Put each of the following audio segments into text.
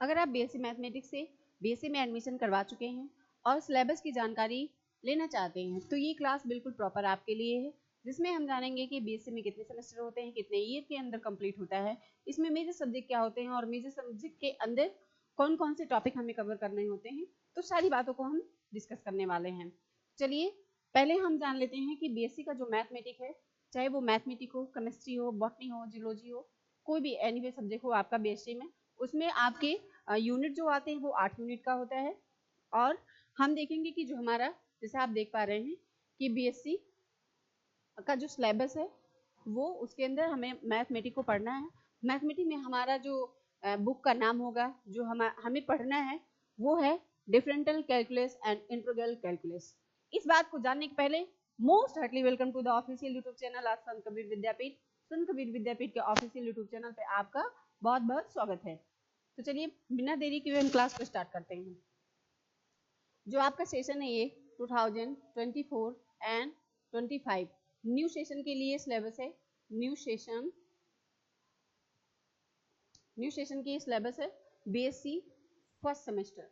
अगर आप BSc mathematics से बीएससी में एडमिशन करवा चुके हैं और सिलेबस की जानकारी लेना चाहते हैं तो ये क्लास बिल्कुल प्रॉपर आपके लिए है, जिसमें हम जानेंगे कि बीएससी में कितने सेमेस्टर होते हैं, कितने ईयर के अंदर कंप्लीट होता है, इसमें मेजर सब्जेक्ट क्या होते हैं और मेजर सब्जेक्ट के अंदर कौन कौन से टॉपिक हमें कवर करने होते हैं। तो सारी बातों को हम डिस्कस करने वाले हैं। चलिए पहले हम जान लेते हैं कि बीएससी का जो मैथमेटिक है, चाहे वो मैथमेटिक हो, केमिस्ट्री हो, बॉटनी हो, जियोलॉजी हो, कोई भी एनीवे सब्जेक्ट हो आपका बीएससी में, उसमें आपके यूनिट जो आते हैं वो 8 यूनिट का होता है। और हम देखेंगे कि जो हमारा, जैसे आप देख पा रहे हैं कि बीएससी का जो सिलेबस है वो उसके अंदर हमें मैथमेटिक को पढ़ना है। मैथमेटिक में हमारा जो बुक का नाम होगा जो हमें पढ़ना है वो है differential calculus and integral calculus. इस बात को जानने के पहले most heartly welcome to the official YouTube channel of Sant Kabir विद्यापीठ। संत कबीर विद्यापीठ के ऑफिशियल यूट्यूब चैनल पे आपका बहुत बहुत स्वागत है। तो चलिए बिना देरी के हम क्लास को स्टार्ट करते हैं। जो आपका सेशन है ये 2024 एंड 25 न्यू सेशन के लिए सिलेबस है। न्यू सेशन की सिलेबस है BSc first semester.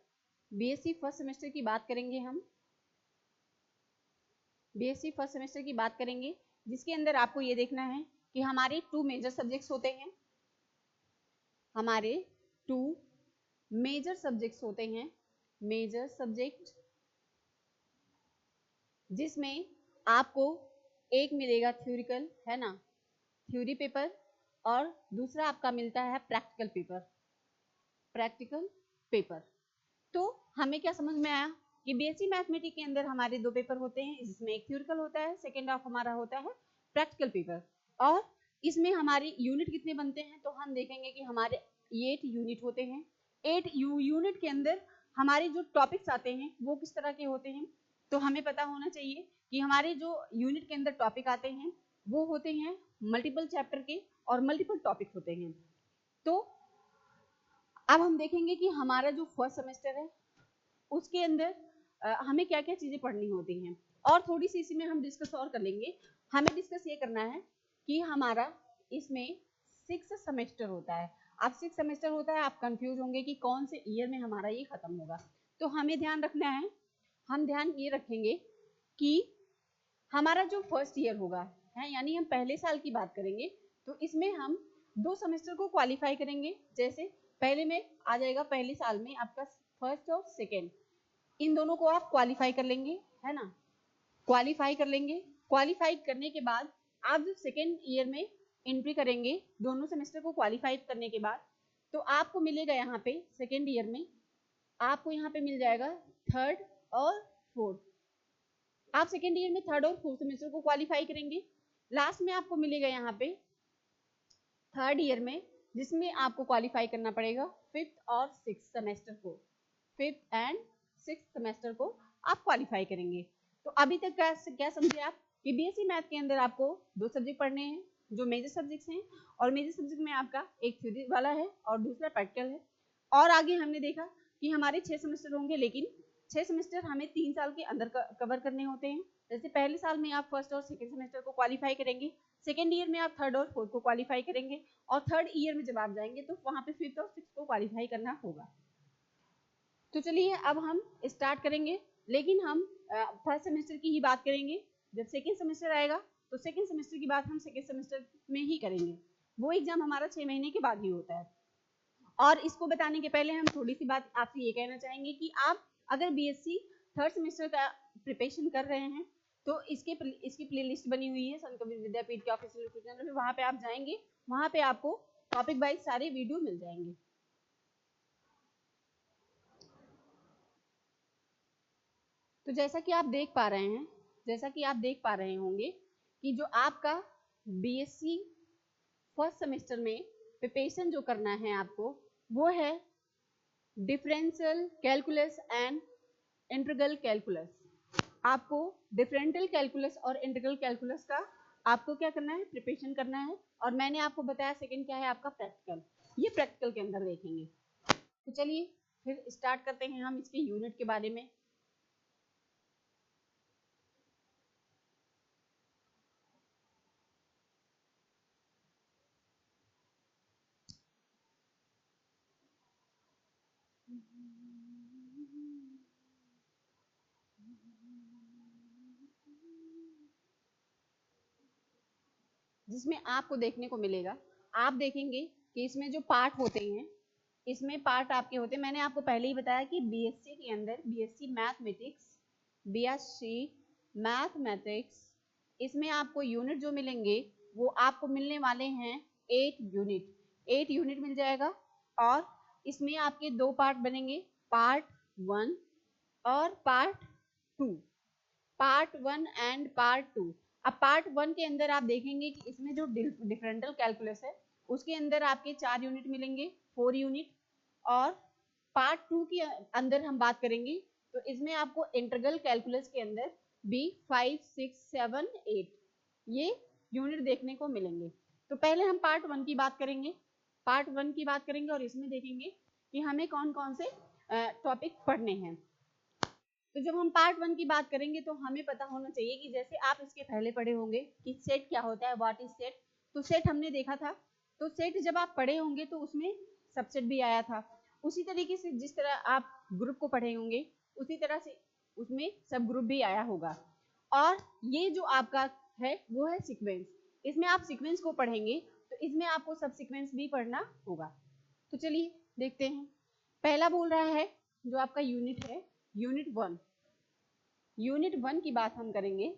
BSc first semester की बात करेंगे हम। बीएससी फर्स्ट सेमेस्टर की बात करेंगे जिसके अंदर आपको ये देखना है कि हमारे 2 मेजर सब्जेक्ट्स होते हैं। हमारे 2 मेजर सब्जेक्ट्स होते हैं। मेजर सब्जेक्ट जिसमें आपको एक मिलेगा थ्योरिकल, है ना, थ्योरी पेपर, और दूसरा आपका मिलता है प्रैक्टिकल पेपर। प्रैक्टिकल पेपर तो हमें क्या समझ में आया कि बीएससी मैथमेटिक्स के अंदर हमारे 2 पेपर होते हैं, जिसमें एक थ्योरिकल होता है, सेकेंड हाफ हमारा होता है प्रैक्टिकल पेपर। और इसमें हमारे यूनिट कितने बनते हैं तो हम देखेंगे कि हमारे 8 यूनिट होते हैं। 8 यूनिट के अंदर हमारे जो टॉपिक्स आते हैं वो किस तरह के होते हैं तो हमें पता होना चाहिए कि हमारे जो यूनिट के अंदर टॉपिक आते हैं वो होते हैं मल्टीपल चैप्टर के और मल्टीपल टॉपिक होते हैं। तो अब हम देखेंगे कि हमारा जो फर्स्ट सेमेस्टर है उसके अंदर हमें क्या क्या चीजें पढ़नी होती हैं और थोड़ी सी इसी में हम डिस्कस और कर लेंगे। हमें डिस्कस ये करना है कि हमारा इसमें 6 सेमेस्टर होता है। अब 6 सेमेस्टर होता है, आप कंफ्यूज होंगे कि कौन से ईयर में हमारा ये खत्म होगा। तो हमें ध्यान रखना है, हम ध्यान ये रखेंगे कि हमारा जो फर्स्ट ईयर होगा है, यानी हम पहले साल की बात करेंगे, तो इसमें हम 2 सेमेस्टर को क्वालिफाई करेंगे। जैसे पहले में आ जाएगा, पहले साल में आपका फर्स्ट और सेकेंड, इन दोनों को आप क्वालिफाई कर लेंगे, है ना, क्वालिफाई कर लेंगे। क्वालिफाई करने के बाद आप जब सेकेंड ईयर में एंट्री करेंगे दोनों सेमेस्टर को क्वालिफाई करने के बाद, तो आपको मिलेगा यहाँ पे सेकेंड ईयर में आपको यहाँ पे मिल जाएगा थर्ड और फोर्थ। आप सेकेंड ईयर में थर्ड और फोर्थ सेमेस्टर को क्वालिफाई करेंगे। लास्ट में आपको मिलेगा यहाँ पे थर्ड ईयर में, जिसमें आपको क्वालिफाई करना पड़ेगा फिफ्थ और सिक्स सेमेस्टर को। फिफ्थ एंड सिक्स सेमेस्टर को आप क्वालिफाई करेंगे। तो अभी तक क्या समझे आप कि बीएससी मैथ के अंदर आपको 2 सब्जेक्ट पढ़ने हैं जो मेजर सब्जेक्ट्स हैं, और मेजर सब्जेक्ट में आपका एक थ्योरी वाला है और दूसरा प्रैक्टिकल है। और आगे हमने देखा कि हमारे 6 सेमेस्टर होंगे, लेकिन 6 सेमेस्टर हमें 3 साल के अंदर कवर करने होते हैं। जैसे पहले साल में आप फर्स्ट और सेकेंड सेमेस्टर को क्वालिफाई करेंगे, सेकेंड ईयर में आप थर्ड और फोर्थ को क्वालिफाई करेंगे, और थर्ड ईयर में जब आप जाएंगे तो वहां पे फिफ्थ और सिक्स को क्वालिफाई करना होगा। तो चलिए अब हम स्टार्ट करेंगे, लेकिन हम फर्स्ट सेमेस्टर की ही बात करेंगे। जब सेकेंड सेमेस्टर आएगा तो सेकेंड सेमेस्टर की बात हम सेकेंड सेमेस्टर में ही करेंगे। वो एग्जाम हमारा 6 महीने के बाद ही होता है। और इसको बताने के पहले हम थोड़ी सी बात आपसे ये कहना चाहेंगे कि आप अगर बीएससी थर्ड सेमेस्टर का प्रिपरेशन कर रहे हैं तो इसकी प्लेलिस्ट बनी हुई है संत कबीर विद्यापीठ के ऑफिशियल यूट्यूब चैनल पे। वहां पे आप जाएंगे, वहां पे आपको टॉपिक वाइज सारे वीडियो मिल जाएंगे। तो जैसा कि आप देख पा रहे हैं, जैसा कि आप देख पा रहे होंगे कि जो आपका बीएससी फर्स्ट सेमेस्टर में प्रिपरेशन जो करना है आपको, वो है differential calculus and integral calculus. आपको डिफरेंशियल कैलकुलस और इंटीग्रल कैलकुलस का आपको क्या करना है, प्रिपरेशन करना है। और मैंने आपको बताया सेकंड क्या है आपका प्रैक्टिकल, ये प्रैक्टिकल के अंदर देखेंगे। तो चलिए फिर स्टार्ट करते हैं हम इसके यूनिट के बारे में। जिसमें आपको देखने को मिलेगा, आप देखेंगे कि इसमें जो पार्ट होते हैं, इसमें पार्ट आपके होते हैं, मैंने आपको पहले ही बताया कि बीएससी के अंदर बीएससी मैथमेटिक्स, बीएससी मैथमेटिक्स, इसमें आपको यूनिट जो मिलेंगे वो आपको मिलने वाले हैं 8 यूनिट, 8 यूनिट मिल जाएगा। और इसमें आपके दो पार्ट बनेंगे, पार्ट 1 और पार्ट 2, पार्ट 1 एंड पार्ट 2। अब पार्ट 1 के अंदर आप देखेंगे कि इसमें जो डिफरेंशियल कैलकुलस है उसके अंदर आपके 4 यूनिट मिलेंगे, 4 यूनिट। और पार्ट 2 के अंदर हम बात करेंगे तो इसमें आपको इंटीग्रल कैलकुलस के अंदर भी 5, 6, 7, 8 ये यूनिट देखने को मिलेंगे। तो पहले हम पार्ट 1 की बात करेंगे, पार्ट 1 की बात करेंगे और इसमें देखेंगे कि हमें कौन कौन से टॉपिक पढ़ने हैं। तो जब हम पार्ट 1 की बात करेंगे तो हमें पता होना चाहिए कि जैसे आप इसके पहले पढ़े होंगे कि सेट क्या होता है, व्हाट इज सेट। तो सेट हमने देखा था, तो सेट जब आप पढ़े होंगे तो उसमें सबसेट भी आया था। उसी तरीके से जिस तरह आप ग्रुप को पढ़े होंगे उसी तरह से उसमें सब ग्रुप भी आया होगा। और ये जो आपका है वो है सीक्वेंस, इसमें आप सीक्वेंस को पढ़ेंगे तो इसमें आपको सब सीक्वेंस भी पढ़ना होगा। तो चलिए देखते हैं, पहला बोल रहा है जो आपका यूनिट है यूनिट 1, यूनिट 1 की बात हम करेंगे,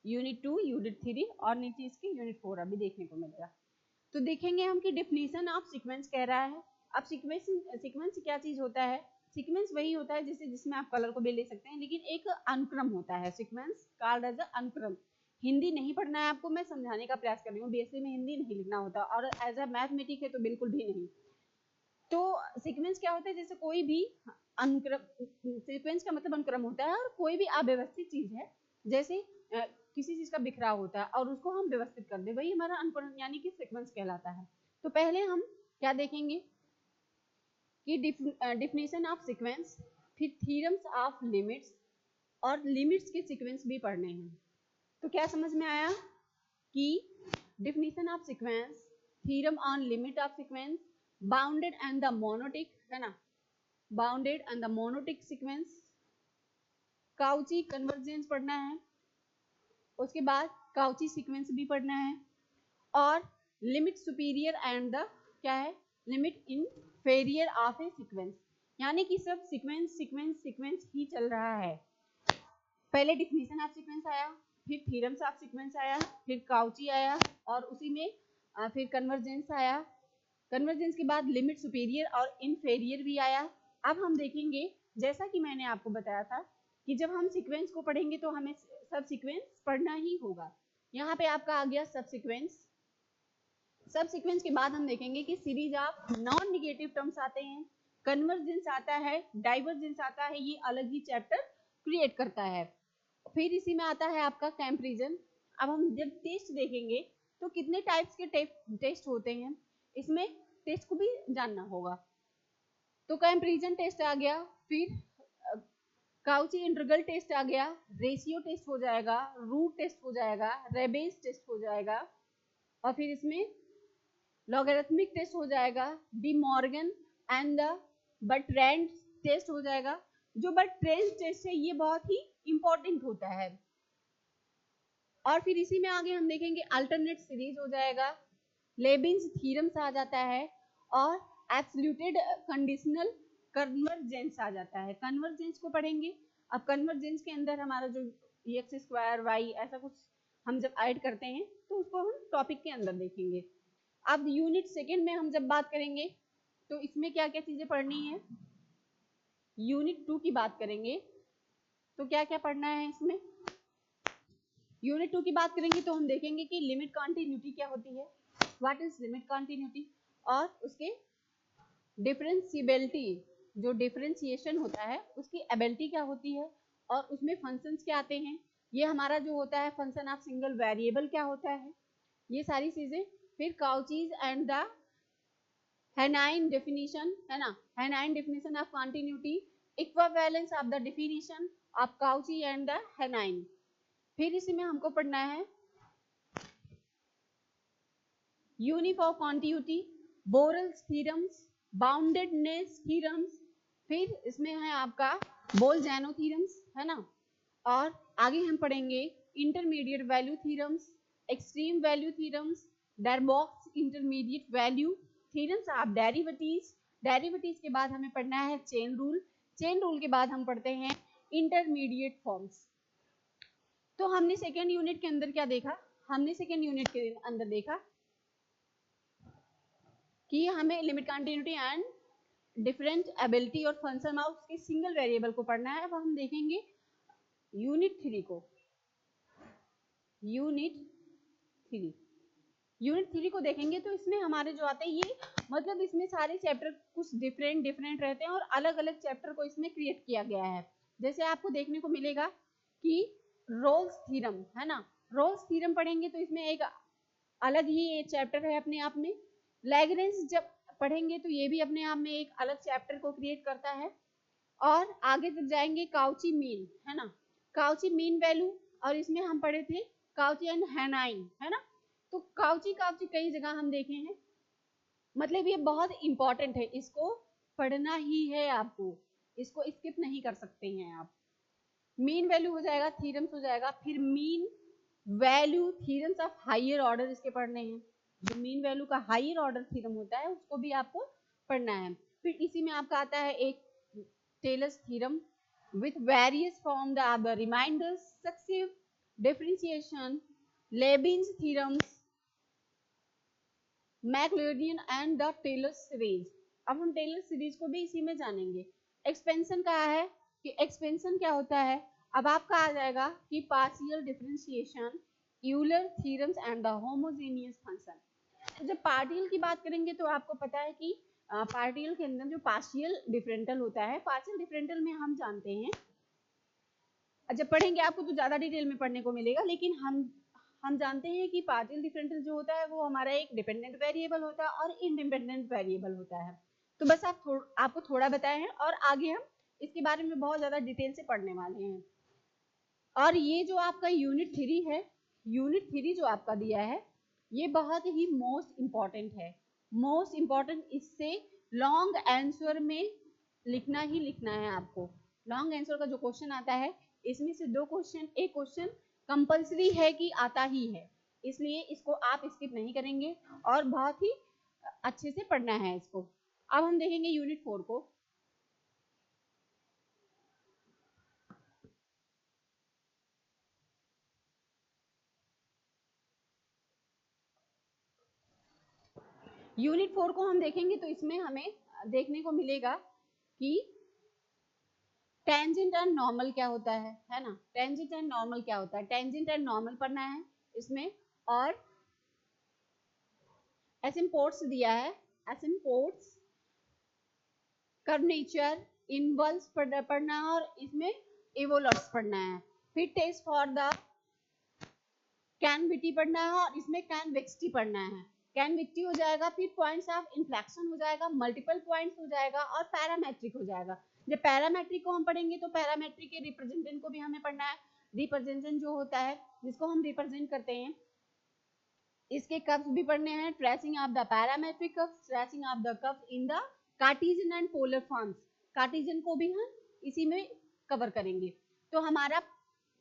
यूनिट 2, यूनिट 3 और नीचे इसके यूनिट 4 अभी देखने को मिलेगा। तो देखेंगे हम कि डिफिनीशन ऑफ सीक्वेंस कह रहा है। अब सीक्वेंस क्या चीज होता है, सीक्वेंस वही होता है जिसमें आप कलर को भी ले सकते हैं, लेकिन एक अनुक्रम होता है, सीक्वेंस कॉल्ड एज अनुक्रम। हिंदी नहीं पढ़ना है आपको, मैं समझाने का प्रयास कर रही हूँ, बीएससी में हिंदी नहीं लिखना होता और एज अ मैथमेटिक्स है तो बिल्कुल भी नहीं। तो सीक्वेंस क्या होता है, जैसे कोई भी अनुक्रम, सीक्वेंस का मतलब अनुक्रम होता है और कोई भी अव्यवस्थित चीज है, जैसे किसी चीज का बिखराव होता है और उसको हम व्यवस्थित कर दे, वही हमारा अनुक्रम यानी कि सीक्वेंस कहलाता है। तो पहले हम क्या देखेंगे कि डिफिनीशन ऑफ सीक्वेंस, फिर थ्योरम्स ऑफ लिमिट्स, और लिमिट्स के सीक्वेंस भी पढ़ने हैं। तो क्या समझ में आया कि definition of sequence, theorem on limit of sequence, bounded and the monotonic, है ना, bounded and the monotonic sequence, Cauchy convergence पढ़ना है, उसके बाद काउची सीक्वेंस भी पढ़ना है, और लिमिट सुपीरियर एंड द क्या है, limit inferior of A sequence, यानी कि सब सीक्वेंस सीक्वेंस सीक्वेंस ही चल रहा है। पहले डिफिनीशन ऑफ सीक्वेंस आया, फिर थ्योरम्स ऑफ सीक्वेंस आया, फिर काउची आया और उसी में फिर कन्वर्जेंस आया, कन्वर्जेंस के बाद लिमिट सुपीरियर और इंफीरियर भी आया। अब हम देखेंगे, जैसा कि मैंने आपको बताया था कि जब हम सीक्वेंस को पढ़ेंगे तो हमें सब सीक्वेंस पढ़ना ही होगा। यहाँ पे आपका आ गया सब सीक्वेंस। सब सीक्वेंस के बाद हम देखेंगे कि series of non negative terms आते हैं, कन्वर्जेंस आता है, डाइवर्जेंस आता है, ये अलग ही चैप्टर क्रिएट करता है। फिर इसी में आता है आपका कंपैरिजन। अब हम जब टेस्ट देखेंगे तो कितने टाइप्स के टेस्ट होते हैं, इसमें टेस्ट को भी जानना होगा। तो कंपैरिजन टेस्ट आ गया, फिर काउची इंटीग्रल टेस्ट आ गया, रेशियो टेस्ट हो जाएगा, रूट टेस्ट हो जाएगा, रेबेस टेस्ट हो जाएगा, और फिर इसमें लॉगरिथमिक टेस्ट हो जाएगा, De Morgan and the Bertrand test हो जाएगा। जो बर्ट्रैंड टेस्ट है ये बहुत ही इंपॉर्टेंट होता है। और फिर इसी में आगे हम देखेंगे अल्टरनेट सीरीज हो जाएगा, लेबिन्स थ्योरम्स आ जाता है, और एब्सोल्यूटेड कंडीशनल कन्वर्जेंस आ जाता है। कन्वर्जेंस को पढ़ेंगे। अब कन्वर्जेंस के अंदर हमारा जो एक्स स्क्वायर वाई ऐसा कुछ हम जब ऐड करते हैं तो उसको हम टॉपिक के अंदर देखेंगे। अब यूनिट सेकेंड में हम जब बात करेंगे तो इसमें क्या क्या चीजें पढ़नी है, यूनिट 2 की बात करेंगे तो क्या क्या पढ़ना है इसमें। यूनिट 2 की बात करेंगे तो हम देखेंगे कि लिमिट कॉन्टिन्यूटी क्या होती है, व्हाट इज लिमिट कॉन्टिन्यूटी, और उसके डिफरेंशिएबिलिटी, जो डिफरेंशिएशन होता है उसकी एबिलिटी क्या होती है, और उसमें फंक्शंस क्या आते हैं, ये हमारा जो होता है फंक्शन ऑफ सिंगल वेरिएबल क्या होता है, ये सारी चीजें। फिर Cauchy's and the Heine definition, है ना, Heine definition of continuity, equivalence of the definition of Cauchy and the Heine. फिर इसी में हमको पढ़ना है uniform continuity, Borel's theorems, boundedness theorems, फिर इसमें है आपका बोल्ज़नो थ्योरम्स, है ना। और आगे हम पढ़ेंगे intermediate value theorems, extreme value theorems, Darboux intermediate value theorems of derivatives. Derivatives के बाद हमें पढ़ना है चेन रूल, चेन रूल के बाद हम पढ़ते हैं इंटरमीडिएट फॉर्म्स। तो हमने सेकेंड यूनिट के अंदर क्या देखा, हमने सेकेंड यूनिट के अंदर देखा कि हमें limit continuity and different ability और फंक्शन ऑफ उसके सिंगल वेरिएबल को पढ़ना है। अब हम देखेंगे यूनिट 3 को, यूनिट 3 को देखेंगे तो इसमें हमारे जो आते हैं ये मतलब इसमें सारे चैप्टर कुछ डिफरेंट रहते हैं और अलग अलग चैप्टर को इसमें क्रिएट किया गया है। जैसे आपको देखने को मिलेगा कि रोल्स थ्योरम, है ना, रोल्स थ्योरम पढ़ेंगे तो इसमें एक अलग ही चैप्टर है अपने आप में। लैग्रेंज जब पढ़ेंगे तो ये भी अपने आप में एक अलग चैप्टर को क्रिएट करता है। और आगे जब जाएंगे काउची मीन, है ना, काउची मीन वैल्यू, और इसमें हम पढ़े थे काउची एंड हैनाइन, है ना। तो काउची कई जगह हम देखे हैं, मतलब ये बहुत इंपॉर्टेंट है, इसको पढ़ना ही है आपको, इसको स्किप नहीं कर सकते हैं आप। मीन वैल्यू हो जाएगा, थ्योरम्स हो जाएगा, फिर mean value theorems of higher order इसके पढ़ने हैं। जो मीन वैल्यू का हायर ऑर्डर थ्योरम होता है उसको भी आपको पढ़ना है। फिर इसी में आपका आता है एक Taylor's theorem with various forms of the reminders, successive differentiation, Leibniz theorems, Maclaurin and the Taylor series. अब हम टेलर सीरीज को भी इसी में जानेंगे। एक्सपेंशन का है कि एक्सपेंशन क्या होता है, अब आपका आ जाएगा कि partial differentiation, Euler theorems and the homogeneous function. तो जब पार्शियल की बात करेंगे तो आपको पता है कि पार्शियल के अंदर जो पार्शियल डिफरेंशियल होता है, पार्शियल डिफरेंशियल में हम जानते हैं, जब पढ़ेंगे आपको तो ज्यादा डिटेल में पढ़ने को मिलेगा, लेकिन हम जानते हैं कि पार्शियल डिफरेंशियल जो होता है वो हमारा एक डिपेंडेंट वेरिएबल होता है और इंडिपेंडेंट वेरिएबल होता है। तो बस आपको थोड़ा बताए हैं और आगे हम इसके बारे में बहुत ज्यादा डिटेल से पढ़ने वाले हैं। और ये जो आपका यूनिट 3 है, यूनिट 3 जो आपका दिया है ये बहुत ही मोस्ट इंपॉर्टेंट है, मोस्ट इंपॉर्टेंट। इससे लॉन्ग आंसर में लिखना ही लिखना है आपको। लॉन्ग आंसर का जो क्वेश्चन आता है इसमें से 2 क्वेश्चन, एक क्वेश्चन कंपलसरी है कि आता ही है, इसलिए इसको आप स्किप नहीं करेंगे और बहुत ही अच्छे से पढ़ना है इसको। अब हम देखेंगे यूनिट 4 को। यूनिट 4 को हम देखेंगे तो इसमें हमें देखने को मिलेगा कि टेंजेंट एंड नॉर्मल क्या होता है ना, टेंजेंट एंड नॉर्मल क्या होता है, टेंजेंट एंड नॉर्मल पढ़ना है इसमें। और एसिम्पोट्स दिया है, एसिम्पोट्स, कर्वेचर, इनवर्स पढ़ना है और इसमें इवोलर्स पढ़ना है। फिर टेस्ट फॉर द कैनविटी पढ़ना है और इसमें कैनवेक्सिटी पढ़ना है। कैनविक्टी हो जाएगा, फिर पॉइंट्स ऑफ इन्फ्लेक्शन हो जाएगा, मल्टीपल पॉइंट्स हो जाएगा और पैरामेट्रिक हो जाएगा। जब पैरामेट्रिक को हम पढ़ेंगे तो पैरामेट्रिक के रिप्रेजेंटेशन को भी हमें पढ़ना है। रिप्रेजेंटेशन जो होता है जिसको हम रिप्रेजेंट करते हैं, इसके कर्व्स भी पढ़ने हैं, tracing of the parametric curves, tracing of the curves in the Cartesian and polar forms. Cartesian को भी हम इसी में कवर करेंगे। तो हमारा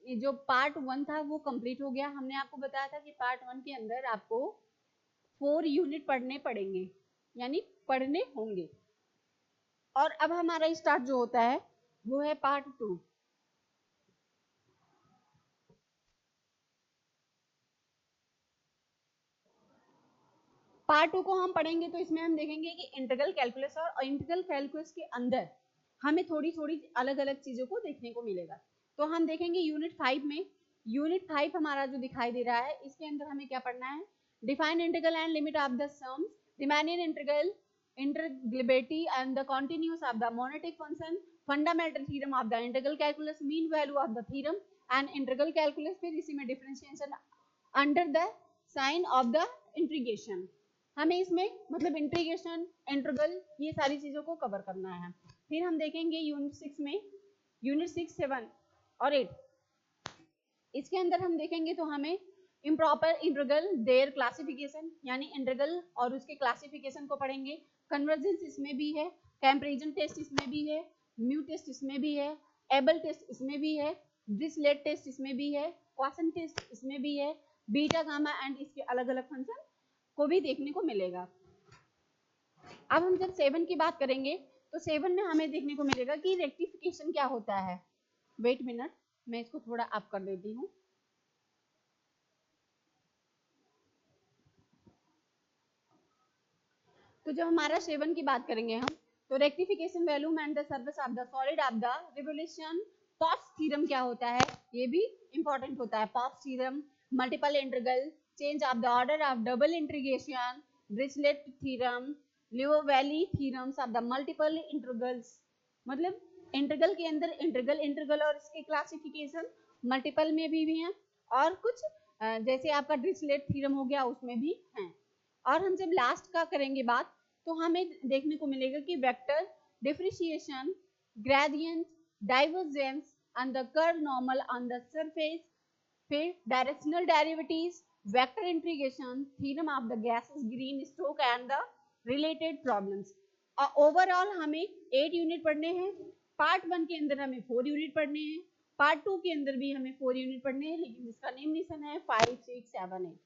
जो पार्ट 1 था वो कंप्लीट हो गया। हमने आपको बताया था कि पार्ट 1 के अंदर आपको 4 यूनिट पढ़ने पड़ेंगे, यानी पढ़ने होंगे। और अब हमारा स्टार्ट जो होता है वो है पार्ट 2। पार्ट 2 को हम पढ़ेंगे तो इसमें हम देखेंगे कि इंटीग्रल कैलकुलस, और इंटीग्रल कैलकुलस के अंदर हमें थोड़ी थोड़ी अलग अलग चीजों को देखने को मिलेगा। तो हम देखेंगे यूनिट 5 में, यूनिट 5 हमारा जो दिखाई दे रहा है इसके अंदर हमें क्या पढ़ना है, define integral and limit of the sums, remaining integral, integrability and the continuous of the monotonic function, fundamental theorem of the integral calculus, mean value of the theorem and integral calculus, फिर इसी में differentiation under the sign of the integration. हमें इसमें मतलब integration, integral, ये सारी चीजों को कवर करना है। फिर हम देखेंगे यूनिट 6 में, यूनिट 6, 7 और 8, इसके अंदर हम देखेंगे तो हमें इम्प्रॉपर इंटीग्रल देयर क्लासिफिकेशन, यानी इंटीग्रल और उसके क्लासिफिकेशन को पढ़ेंगे। कन्वर्जेंस इसमें भी है, कंपैरिजन टेस्ट इसमें भी है, म्यू टेस्ट इसमें भी है, एबल टेस्ट इसमें भी है, डिरिचलेट टेस्ट इसमें भी है, क्वासन टेस्ट इसमें भी है, बीटा गामा एंड इसके अलग अलग फंक्शन को भी देखने को मिलेगा। अब हम जब 7 की बात करेंगे तो 7 में हमें देखने को मिलेगा कि रेक्टिफिकेशन क्या होता है। वेट मिनट, मैं इसको थोड़ा अप कर देती हूँ। तो जब हमारा 7 की बात करेंगे हम, तो rectification volume and the surface of the solid of the revolution, Pappus theorem क्या होता है, ये भी इंपॉर्टेंट होता है। Pappus theorem, multiple integral, change of the order of double integration, Dirichlet theorem, Liouville theorems of the multiple integrals, मतलब integral के अंदर इंटीग्रल, इंटीग्रल और इसके क्लासिफिकेशन मल्टीपल में भी हैं, और कुछ जैसे आपका डिरिचलेट थ्योरम हो गया उसमें भी हैं। और हम जब लास्ट का करेंगे बात, तो हमें देखने को मिलेगा कि vector differentiation, gradient, divergence and the curve normal on the surface, फिर directional derivatives, vector integration, theorem of the Gauss's Green Stokes and the related problems. और ओवरऑल हमें 8 यूनिट पढ़ने हैं। पार्ट 1 के अंदर हमें 4 यूनिट पढ़ने हैं, पार्ट 2 के अंदर भी हमें 4 यूनिट पढ़ने हैं, लेकिन जिसका निम्न है 5, 6, 7, 8।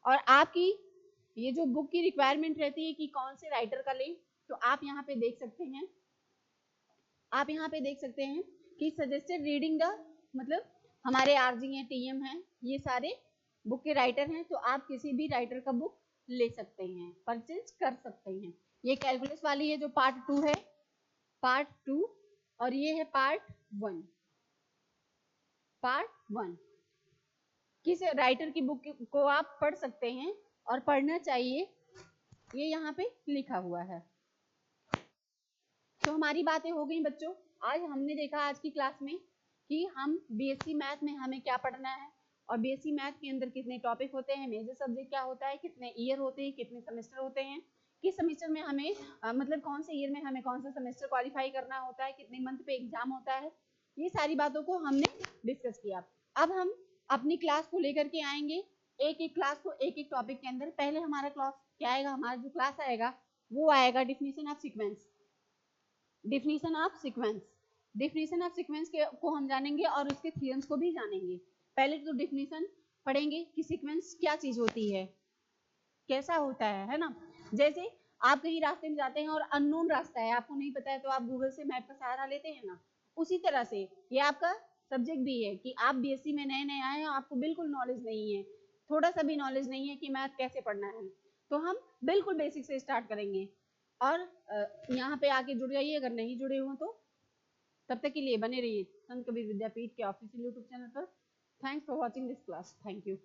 और आपकी ये जो बुक की रिक्वायरमेंट रहती है कि कौन से राइटर का लें, तो आप यहाँ पे देख सकते हैं, आप यहाँ पे देख सकते हैं कि सजेस्टेड रीडिंग द, मतलब हमारे आरजी हैं, टीएम हैं, ये सारे बुक के राइटर हैं, तो आप किसी भी राइटर का बुक ले सकते हैं, परचेज कर सकते हैं। ये कैलकुलस वाली है जो पार्ट 2 है, पार्ट 2, और ये है पार्ट 1। पार्ट 1 किस राइटर की बुक को आप पढ़ सकते हैं और पढ़ना चाहिए, ये यहाँ पे लिखा हुआ है। तो हमारी बातें हो गई बच्चों। आज हमने देखा आज की क्लास में कि हम बीएससी मैथ में हमें क्या पढ़ना है, और बीएससी मैथ के अंदर कितने टॉपिक होते हैं, मेजर सब्जेक्ट क्या होता है, कितने ईयर होते हैं, कितने सेमेस्टर होते हैं, किस सेमेस्टर में हमें मतलब कौन से ईयर में हमें कौन सा सेमेस्टर क्वालिफाई करना होता है, कितने मंथ पे एग्जाम होता है, ये सारी बातों को हमने डिस्कस किया। अब हम अपनी क्लास को लेकर के आएंगे, एक एक क्लास को एक एक टॉपिक के अंदर। पहले हमारा क्लास क्या आएगा, हमारा जो क्लास आएगा वो आएगा definition of sequence. Definition of sequence, definition of sequence को हम जानेंगे और उसके थ्योरम्स को भी जानेंगे। पहले तो डिफिनीशन पढ़ेंगे कि सीक्वेंस क्या चीज होती है, कैसा होता है ना। जैसे आप कहीं रास्ते में जाते हैं और अननोन रास्ता है, आपको नहीं पता है, तो आप गूगल से मैप का सहारा लेते हैं ना। उसी तरह से ये आपका सब्जेक्ट भी है कि आप बीएससी में नए नए आए हैं, आपको बिल्कुल नॉलेज नहीं है, थोड़ा सा भी नॉलेज नहीं है कि मैथ कैसे पढ़ना है, तो हम बिल्कुल बेसिक से स्टार्ट करेंगे। और यहाँ पे आके जुड़ जाइए अगर नहीं जुड़े हो तो। तब तक के लिए बने रहिए संत कबीर विद्यापीठ के ऑफिशियल यूट्यूब चैनल पर। Thanks for watching this class. Thank you.